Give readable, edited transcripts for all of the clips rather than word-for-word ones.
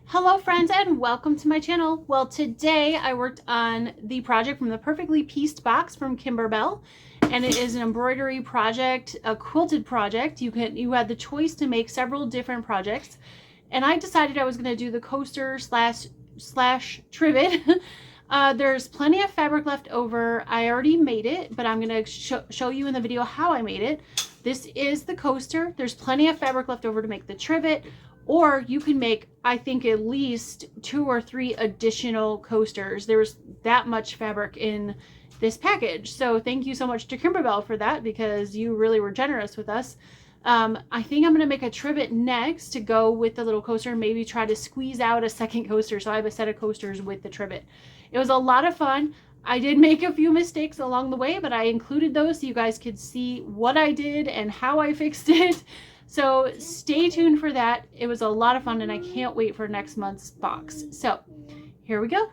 Hello friends and welcome to my channel. Well, today I worked on the project from the Perfectly Pieced box from Kimberbell, and it is an embroidery project, a quilted project. You had the choice to make several different projects, and I decided I was going to do the coaster slash trivet. There's plenty of fabric left over. I already made it, but I'm going to show you in the video how I made it. This is the coaster. There's plenty of fabric left over to make the trivet. Or you can make, I think, at least 2 or 3 additional coasters. There was that much fabric in this package. So thank you so much to Kimberbell for that, because you really were generous with us. I think I'm going to make a trivet next to go with the little coaster and maybe try to squeeze out a second coaster. So I have a set of coasters with the trivet. It was a lot of fun. I did make a few mistakes along the way, but I included those so you guys could see what I did and how I fixed it. So stay tuned for that. It was a lot of fun and I can't wait for next month's box. So here we go.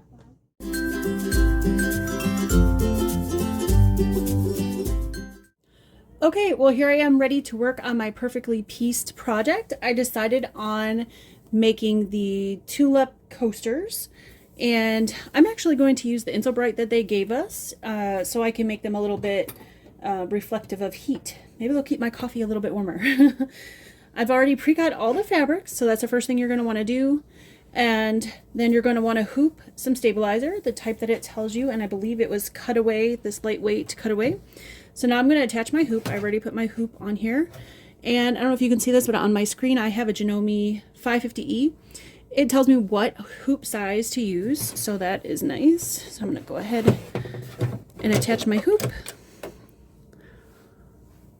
Okay, well here I am ready to work on my Perfectly Pieced project. I decided on making the tulip coasters, and I'm actually going to use the Insulbright that they gave us so I can make them a little bit reflective of heat. Maybe they'll keep my coffee a little bit warmer. I've already pre-cut all the fabrics, so that's the first thing you're going to want to do. And then you're going to want to hoop some stabilizer, the type that it tells you, and I believe it was cutaway, this lightweight cutaway. So now I'm going to attach my hoop. I already put my hoop on here. And I don't know if you can see this, but on my screen I have a Janome 550E. It tells me what hoop size to use, so that is nice. So I'm going to go ahead and attach my hoop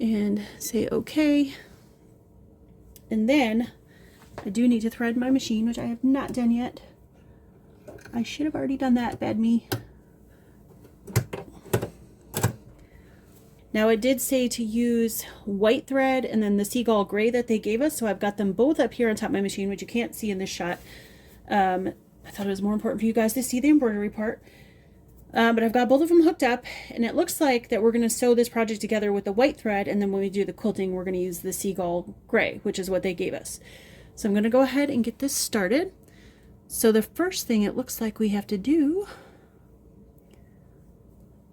and say okay. And then I do need to thread my machine, which I have not done yet. I should have already done that, bad me. Now it did say to use white thread and then the seagull gray that they gave us, so I've got them both up here on top of my machine, which you can't see in this shot. I thought it was more important for you guys to see the embroidery part. But I've got both of them hooked up, and it looks like that we're going to sew this project together with the white thread, and then when we do the quilting we're going to use the seagull gray, which is what they gave us. So I'm going to go ahead and get this started. So the first thing it looks like we have to do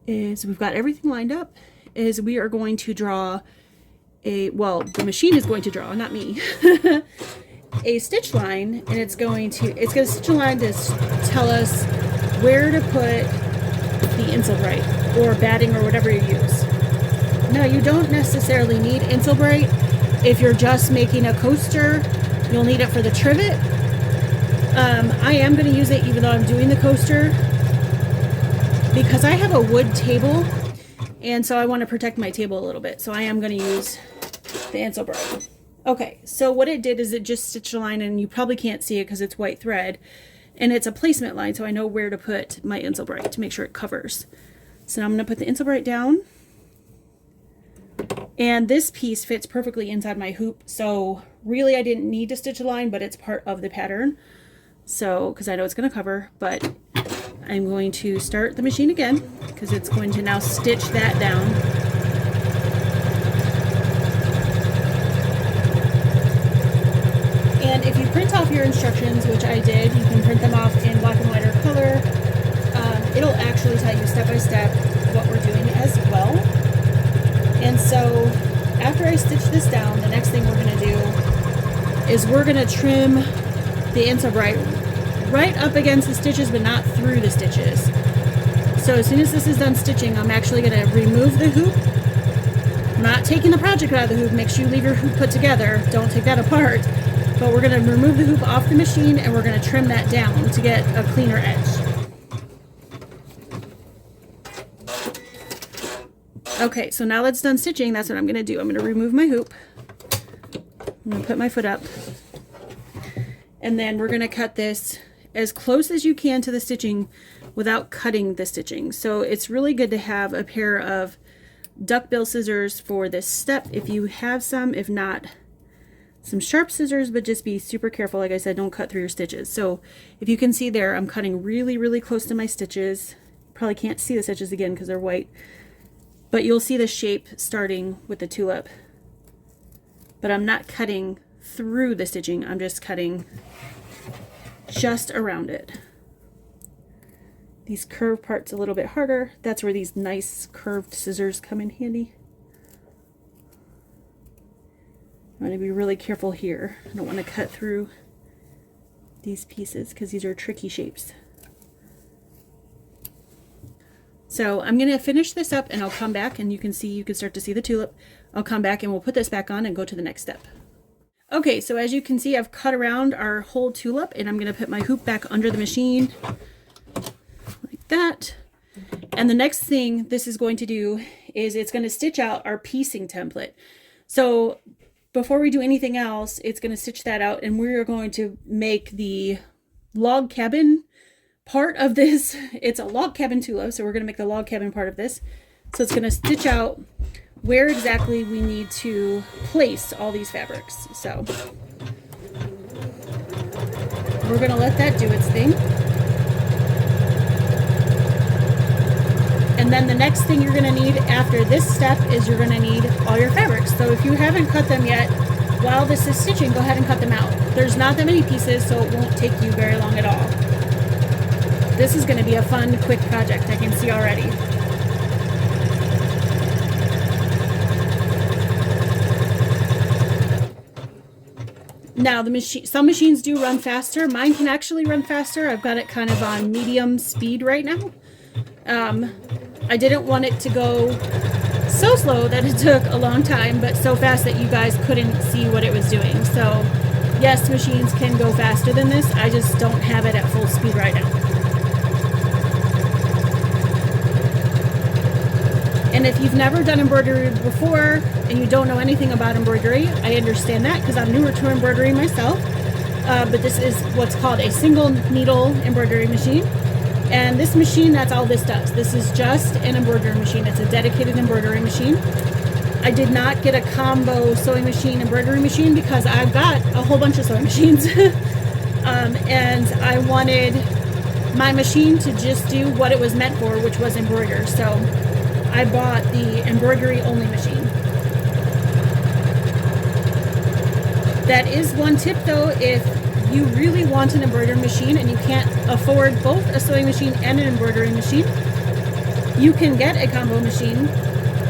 is, we've got everything lined up, is we are going to draw well, the machine is going to draw, not me, a stitch line, and it's going to stitch a line to tell us where to put the Insulbright or batting or whatever you use. Now you don't necessarily need Insulbright if you're just making a coaster. You'll need it for the trivet. I am going to use it even though I'm doing the coaster because I have a wood table, and so I want to protect my table a little bit, so I am going to use the Insulbright. Okay, so what it did is it just stitched a line, and you probably can't see it because it's white thread. And it's a placement line, so I know where to put my Insulbright to make sure it covers. So now I'm going to put the Insulbright down. And this piece fits perfectly inside my hoop, so really I didn't need to stitch a line, but it's part of the pattern. So, because I know it's going to cover, but I'm going to start the machine again, because it's going to now stitch that down. And if you print off your instructions, which I did, you can print them off in black and white or color. It'll actually tell you step by step what we're doing as well. And so after I stitch this down, the next thing we're going to do is we're going to trim the Insulbright right up against the stitches, but not through the stitches. So as soon as this is done stitching, I'm actually going to remove the hoop. I'm not taking the project out of the hoop. Make sure you leave your hoop put together. Don't take that apart. But we're going to remove the hoop off the machine, and we're going to trim that down to get a cleaner edge. Okay, so now that's done stitching, that's what I'm going to do. I'm going to remove my hoop. I'm going to put my foot up. And then we're going to cut this as close as you can to the stitching without cutting the stitching. So it's really good to have a pair of duckbill scissors for this step if you have some. If not, some sharp scissors, but just be super careful. Like I said, don't cut through your stitches. So if you can see there, I'm cutting really, really close to my stitches. Probably can't see the stitches again because they're white, but you'll see the shape starting with the tulip. But I'm not cutting through the stitching, I'm just cutting just around it. These curved parts a little bit harder. That's where these nice curved scissors come in handy. I'm going to be really careful here. I don't want to cut through these pieces because these are tricky shapes. So I'm going to finish this up and I'll come back, and you can start to see the tulip. I'll come back and we'll put this back on and go to the next step. Okay, so as you can see, I've cut around our whole tulip, and I'm going to put my hoop back under the machine like that. And the next thing this is going to do is it's going to stitch out our piecing template. So before we do anything else, it's going to stitch that out, and we're going to make the log cabin part of this. It's a log cabin tulip, so we're going to make the log cabin part of this. So it's going to stitch out where exactly we need to place all these fabrics. So we're going to let that do its thing. And then the next thing you're going to need after this step is you're going to need all your fabrics. So if you haven't cut them yet, while this is stitching, go ahead and cut them out. There's not that many pieces, so it won't take you very long at all. This is going to be a fun, quick project, I can see already. Now, some machines do run faster. Mine can actually run faster. I've got it kind of on medium speed right now. I didn't want it to go so slow that it took a long time, but so fast that you guys couldn't see what it was doing. So yes, machines can go faster than this. I just don't have it at full speed right now. And if you've never done embroidery before and you don't know anything about embroidery, I understand that because I'm newer to embroidery myself. But this is what's called a single needle embroidery machine. And this machine, that's all this does. This is just an embroidery machine. It's a dedicated embroidery machine. I did not get a combo sewing machine embroidery machine because I've got a whole bunch of sewing machines. And I wanted my machine to just do what it was meant for, which was embroider. So I bought the embroidery only machine. That is one tip though, if you really want an embroidery machine and you can't afford both a sewing machine and an embroidery machine, you can get a combo machine.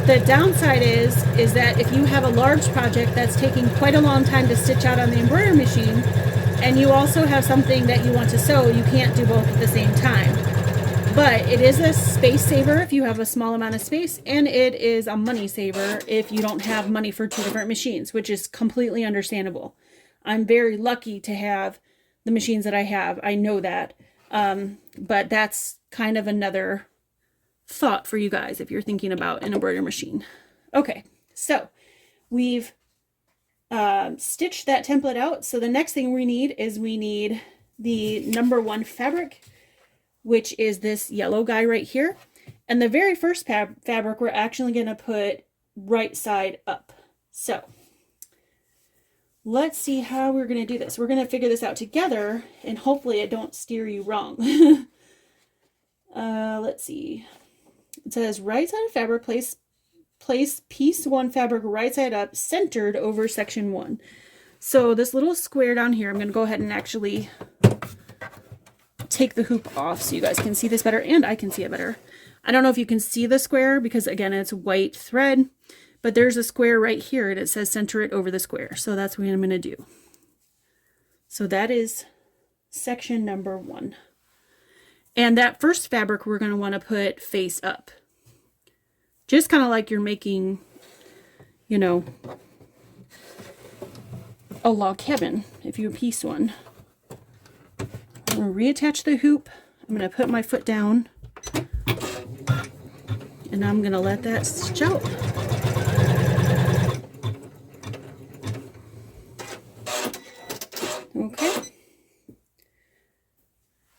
The downside is that if you have a large project that's taking quite a long time to stitch out on the embroidery machine, and you also have something that you want to sew, you can't do both at the same time. But it is a space saver if you have a small amount of space, and it is a money saver if you don't have money for two different machines, which is completely understandable. I'm very lucky to have the machines that I have. I know that. But that's kind of another thought for you guys if you're thinking about an embroidery machine. Okay, so we've stitched that template out. So the next thing we need is the number 1 fabric, which is this yellow guy right here. And the very first fabric we're actually going to put right side up. So let's see how we're going to do this. We're going to figure this out together, and hopefully it don't steer you wrong. Let's see. It says right side of fabric, place piece 1 fabric right side up, centered over section 1. So this little square down here, I'm going to go ahead and actually take the hoop off so you guys can see this better, and I can see it better. I don't know if you can see the square because again, it's white thread. But there's a square right here and it says center it over the square. So that's what I'm going to do. So that is section number 1. And that first fabric we're going to want to put face up. Just kind of like you're making, you know, a log cabin if you piece one. I'm going to reattach the hoop. I'm going to put my foot down. And I'm going to let that stitch out. Okay,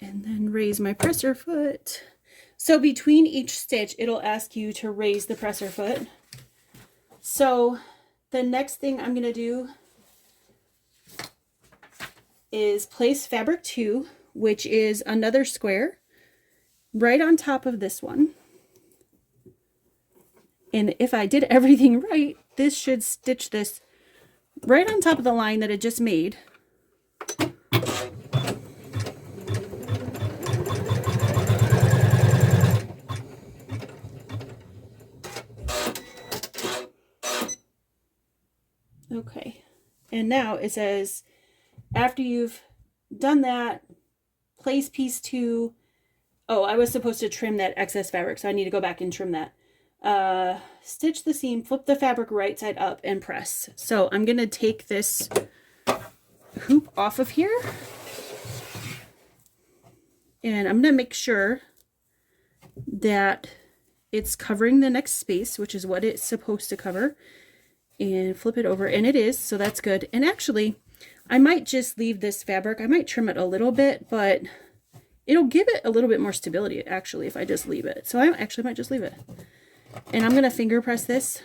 and then raise my presser foot. So between each stitch, it'll ask you to raise the presser foot. So the next thing I'm going to do is place fabric 2, which is another square, right on top of this one. And if I did everything right, this should stitch this right on top of the line that it just made. And now it says, after you've done that, place piece 2. Oh, I was supposed to trim that excess fabric, so I need to go back and trim that. Stitch the seam, flip the fabric right side up, and press. So I'm going to take this hoop off of here. And I'm going to make sure that it's covering the next space, which is what it's supposed to cover. And flip it over, and it is, so that's good. And actually, I might just leave this fabric. I might trim it a little bit, but it'll give it a little bit more stability, actually, if I just leave it. So I actually might just leave it. And I'm going to finger press this.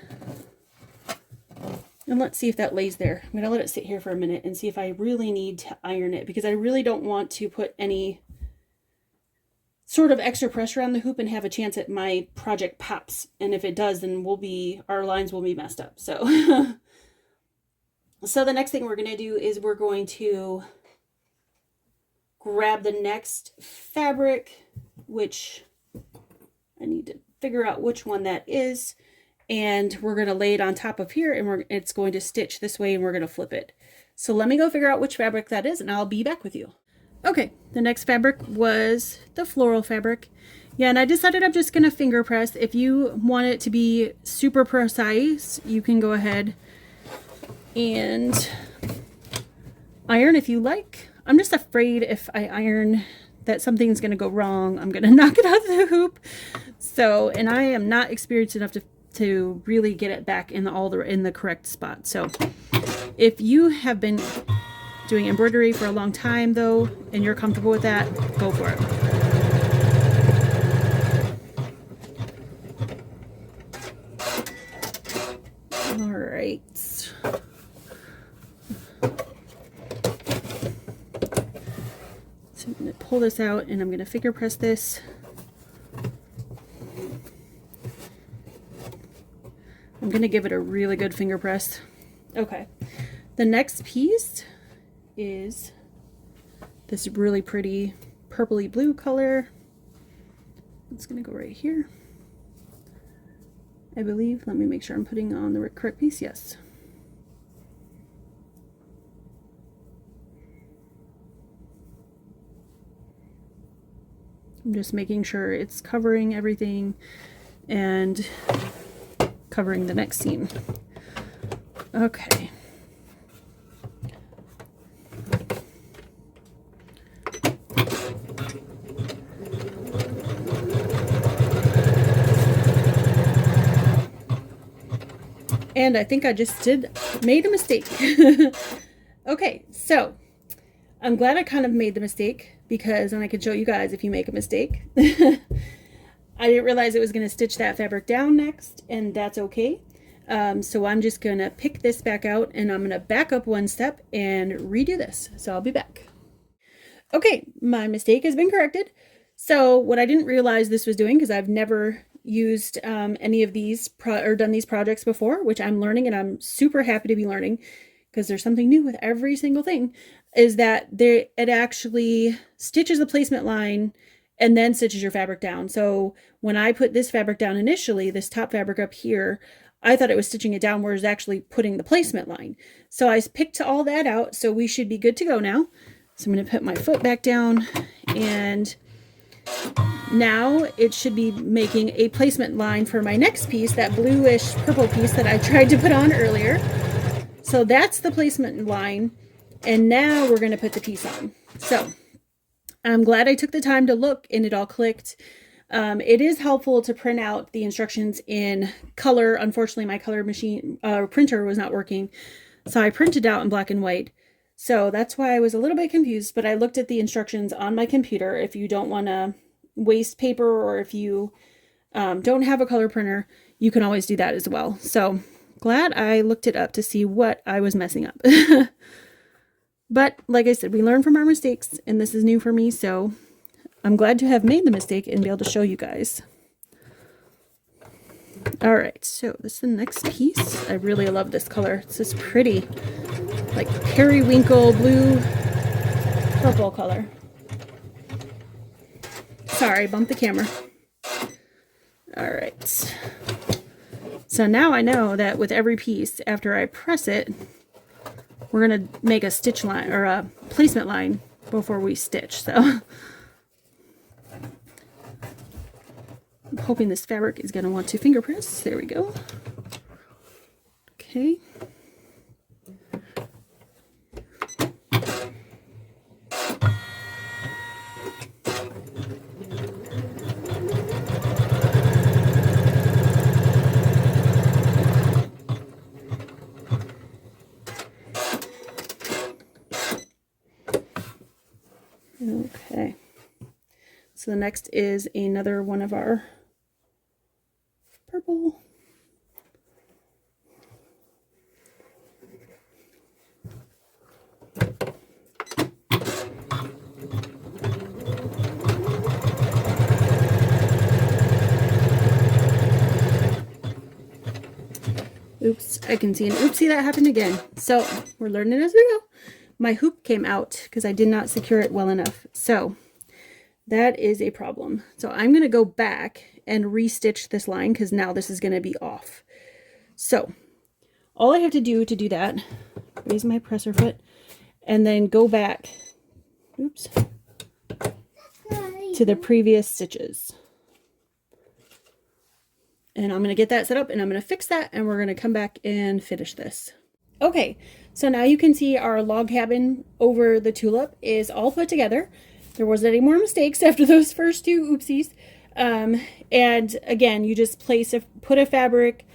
And let's see if that lays there. I'm going to let it sit here for a minute and see if I really need to iron it, because I really don't want to put any sort of extra pressure on the hoop and have a chance that my project pops. And if it does, then our lines will be messed up. So, so the next thing we're going to do is we're going to grab the next fabric, which I need to figure out which one that is. And we're going to lay it on top of here, and it's going to stitch this way, and we're going to flip it. So let me go figure out which fabric that is, and I'll be back with you. Okay, the next fabric was the floral fabric. Yeah, and I decided I'm just going to finger press. If you want it to be super precise, you can go ahead and iron if you like. I'm just afraid if I iron that something's going to go wrong. I'm going to knock it out of the hoop. So, and I am not experienced enough to really get it back in the correct spot. So if you have been doing embroidery for a long time though, and you're comfortable with that, go for it. All right. So I'm going to pull this out, and I'm going to finger press this. I'm going to give it a really good finger press. Okay. The next piece is this really pretty purpley blue color. It's going to go right here, I believe. Let me make sure I'm putting on the correct piece. Yes. I'm just making sure it's covering everything and covering the next seam. Okay. And I think I just made a mistake. Okay, so I'm glad I kind of made the mistake, because then I can show you guys if you make a mistake. I didn't realize it was going to stitch that fabric down next, and that's okay. So I'm just going to pick this back out, and I'm going to back up one step and redo this. So I'll be back. Okay, my mistake has been corrected. So what I didn't realize this was doing, because I've never used any of these or done these projects before, which I'm learning, and I'm super happy to be learning, because there's something new with every single thing, is that it actually stitches a placement line and then stitches your fabric down. So when I put this fabric down initially, this top fabric up here, I thought it was stitching it down, where it's actually putting the placement line. So I picked all that out, so we should be good to go now. So I'm going to put my foot back down, and now it should be making a placement line for my next piece, that bluish purple piece that I tried to put on earlier. So that's the placement line, and now we're going to put the piece on. So I'm glad I took the time to look, and it all clicked. It is helpful to print out the instructions in color. Unfortunately, my color printer was not working, so I printed out in black and white. So that's why I was a little bit confused, but I looked at the instructions on my computer. If you don't want to waste paper, or if you don't have a color printer, you can always do that as well. So glad I looked it up to see what I was messing up. But like I said, we learn from our mistakes, and this is new for me, so I'm glad to have made the mistake and be able to show you guys. All right, so this is the next piece. I really love this color. It's this pretty, like, periwinkle blue purple color. Sorry, bumped the camera. All right. So now I know that with every piece, after I press it, we're going to make a stitch line or a placement line before we stitch. So I'm hoping this fabric is going to want to finger press. There we go. Okay. Okay, so the next is another one of our purple. Oops, I can see an oopsie that happened again. So we're learning as we go. My hoop came out because I did not secure it well enough. So that is a problem. So I'm going to go back and restitch this line because now this is going to be off. So all I have to do that, raise my presser foot, and then go back, oops, to the previous stitches. And I'm going to get that set up and I'm going to fix that and we're going to come back and finish this. Okay, so now you can see our log cabin over the tulip is all put together. There wasn't any more mistakes after those first two oopsies. And again, you just put a fabric,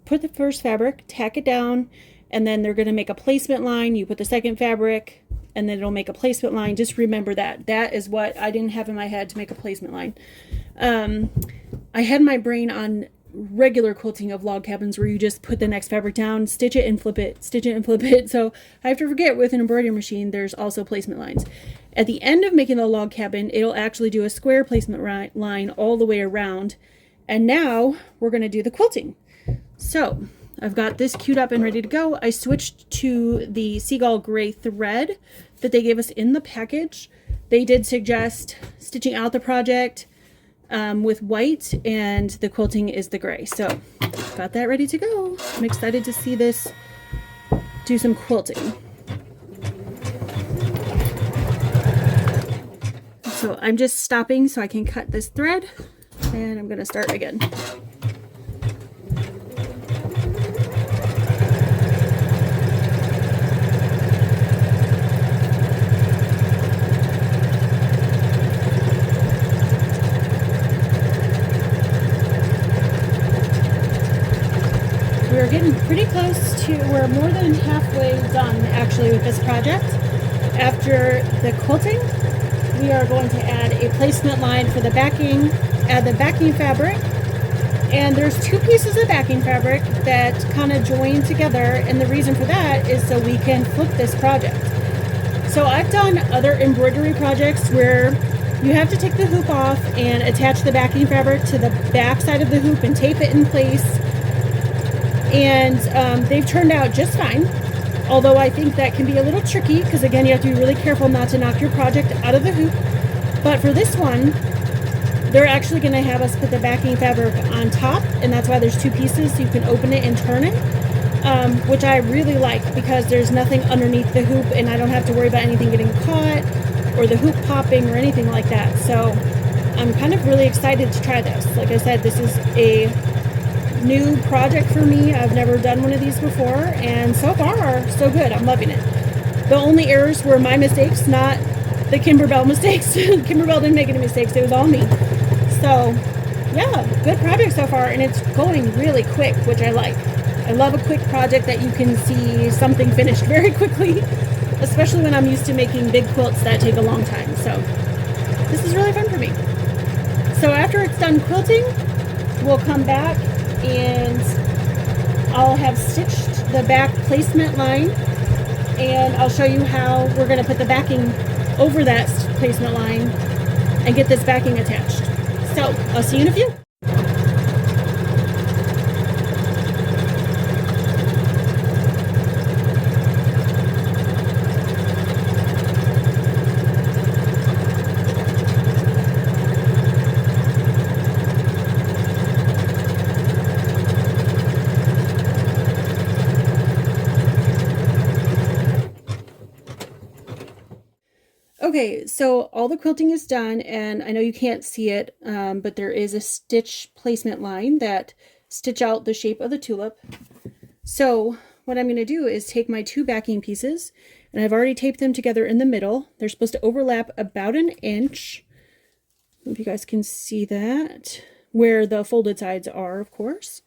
put the first fabric, tack it down, and then they're going to make a placement line. You put the second fabric, and then it'll make a placement line. Just remember that. That is what I didn't have in my head to make a placement line. I had my brain on regular quilting of log cabins where you just put the next fabric down, stitch it and flip it, stitch it and flip it. So I have to forget with an embroidery machine, there's also placement lines. At the end of making the log cabin, it'll actually do a square placement line all the way around. And now we're going to do the quilting. So I've got this queued up and ready to go. I switched to the Seagull gray thread that they gave us in the package. They did suggest stitching out the project with white, and the quilting is the gray. So got that ready to go. I'm excited to see this do some quilting. So I'm just stopping so I can cut this thread, and I'm going to start again. We're getting pretty close to, we're more than halfway done actually with this project. After the quilting, we are going to add a placement line for the backing, add the backing fabric, and there's two pieces of backing fabric that kind of join together, and the reason for that is so we can flip this project. So I've done other embroidery projects where you have to take the hoop off and attach the backing fabric to the back side of the hoop and tape it in place. And they've turned out just fine, although I think that can be a little tricky because again you have to be really careful not to knock your project out of the hoop. But for this one, they're actually going to have us put the backing fabric on top, and that's why there's two pieces so you can open it and turn it, which I really like because there's nothing underneath the hoop and I don't have to worry about anything getting caught or the hoop popping or anything like that. So I'm kind of really excited to try this. Like I said, this is a new project for me. I've never done one of these before, and so far so good. I'm loving it. The only errors were my mistakes, not the Kimberbell mistakes. Kimberbell didn't make any mistakes, it was all me. So yeah, good project so far, and it's going really quick, which I like. I love a quick project that you can see something finished very quickly, especially when I'm used to making big quilts that take a long time. So this is really fun for me. So after it's done quilting, we'll come back and I'll have stitched the back placement line, and I'll show you how we're going to put the backing over that placement line and get this backing attached. So I'll see you in a few. Okay, so all the quilting is done, and I know you can't see it, but there is a stitch placement line that stitch out the shape of the tulip. So what I'm going to do is take my 2 backing pieces, and I've already taped them together in the middle. They're supposed to overlap about 1 inch. I don't know if you guys can see that, where the folded sides are, of course.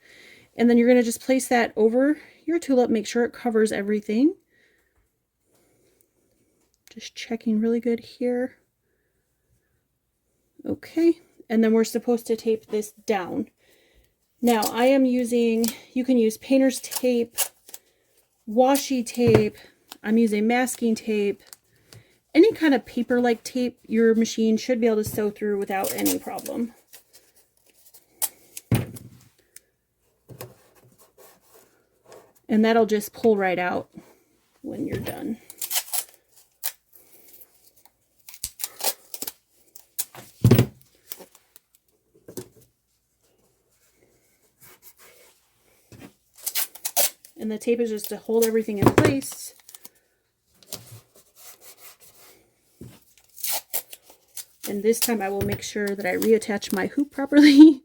And then you're going to just place that over your tulip, make sure it covers everything. Just checking really good here. Okay, and then we're supposed to tape this down. Now I am using, you can use painter's tape, washi tape, I'm using masking tape, any kind of paper-like tape your machine should be able to sew through without any problem. And that'll just pull right out when you're done. And the tape is just to hold everything in place. And this time I will make sure that I reattach my hoop properly.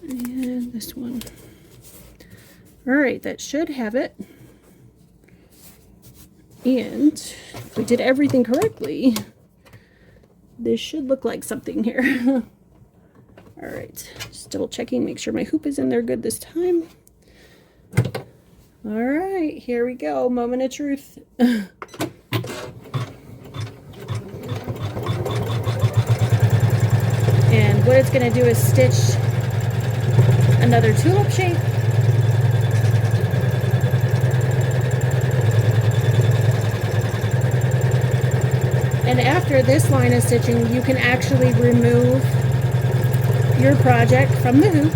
And this one. All right, that should have it. And if we did everything correctly, this should look like something here. All right, just double checking, make sure my hoop is in there good this time. All right, here we go, moment of truth. And what it's gonna do is stitch another tulip shape. And after this line of stitching, you can actually remove your project from the hoop.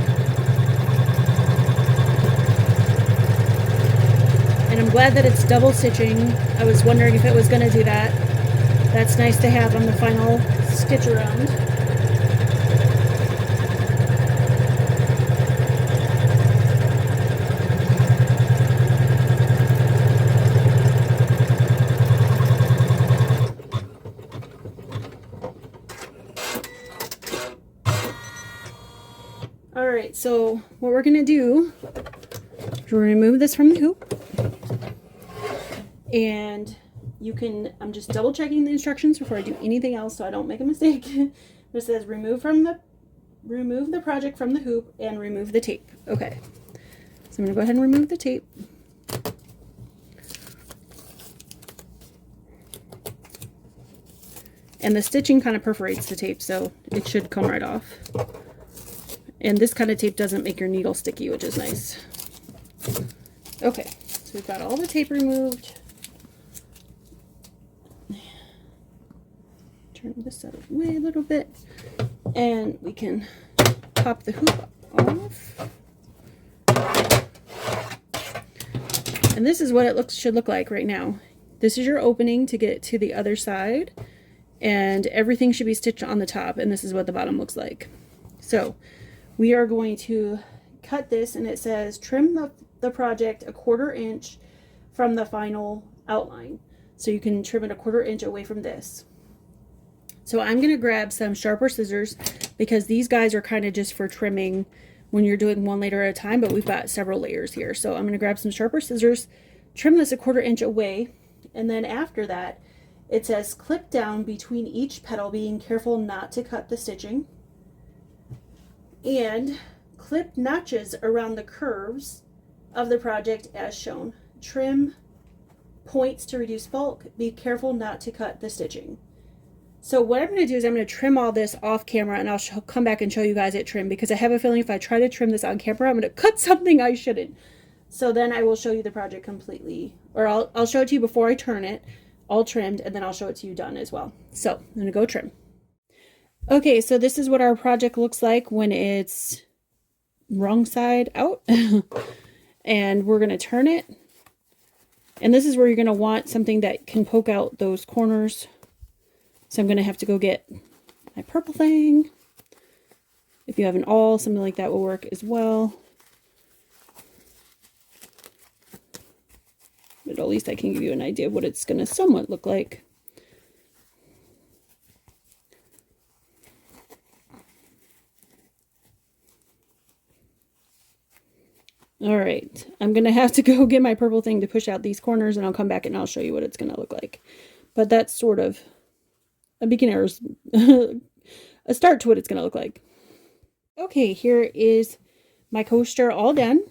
And I'm glad that it's double stitching. I was wondering if it was going to do that. That's nice to have on the final stitch around. Alright, so what we're going to do is remove this from the hoop. And you can, I'm just double checking the instructions before I do anything else so I don't make a mistake. It says remove the project from the hoop and remove the tape. Okay, so I'm going to go ahead and remove the tape. And the stitching kind of perforates the tape, so it should come right off. And this kind of tape doesn't make your needle sticky, which is nice. Okay, so we've got all the tape removed. Turn this out of the way a little bit. And we can pop the hoop off. And this is what it should look like right now. This is your opening to get to the other side. And everything should be stitched on the top. And this is what the bottom looks like. So we are going to cut this, and it says trim the project 1/4 inch from the final outline. So you can trim it 1/4 inch away from this. So I'm going to grab some sharper scissors because these guys are kind of just for trimming when you're doing one layer at a time, but we've got several layers here. So I'm going to grab some sharper scissors, trim this 1/4 inch away, and then after that it says clip down between each petal, being careful not to cut the stitching. And clip notches around the curves of the project as shown. Trim points to reduce bulk. Be careful not to cut the stitching. So what I'm going to do is I'm going to trim all this off camera, and I'll come back and show you guys it trimmed, because I have a feeling if I try to trim this on camera, I'm going to cut something I shouldn't. So then I will show you the project completely, or I'll show it to you before I turn it, all trimmed, and then I'll show it to you done as well. So I'm going to go trim. Okay, so this is what our project looks like when it's wrong side out. And we're going to turn it. And this is where you're going to want something that can poke out those corners. So I'm going to have to go get my purple thing. If you have an awl, something like that will work as well. But at least I can give you an idea of what it's going to somewhat look like. All right, I'm going to have to go get my purple thing to push out these corners, and I'll come back and I'll show you what it's going to look like. But that's sort of a beginner's a start to what it's going to look like. Okay, here is my coaster all done.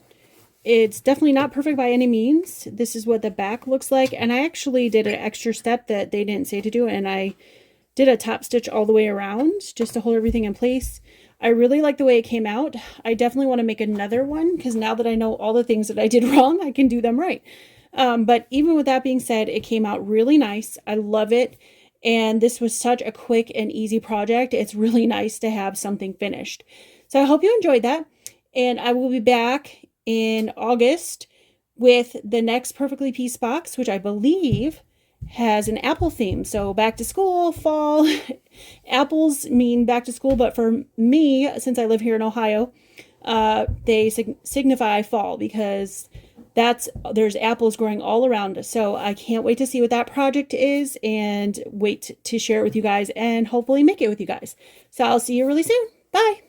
It's definitely not perfect by any means. This is what the back looks like, and I actually did an extra step that they didn't say to do, and I did a top stitch all the way around just to hold everything in place. I really like the way it came out. I definitely want to make another one because now that I know all the things that I did wrong, I can do them right. But even with that being said, it came out really nice. I love it. And this was such a quick and easy project. It's really nice to have something finished. So I hope you enjoyed that. And I will be back in August with the next Perfectly Pieced box, which I believe has an apple theme. So back to school, fall. Apples mean back to school, but for me, since I live here in Ohio, they signify fall because there's apples growing all around us. So I can't wait to see what that project is and wait to share it with you guys and hopefully make it with you guys. So I'll see you really soon. Bye.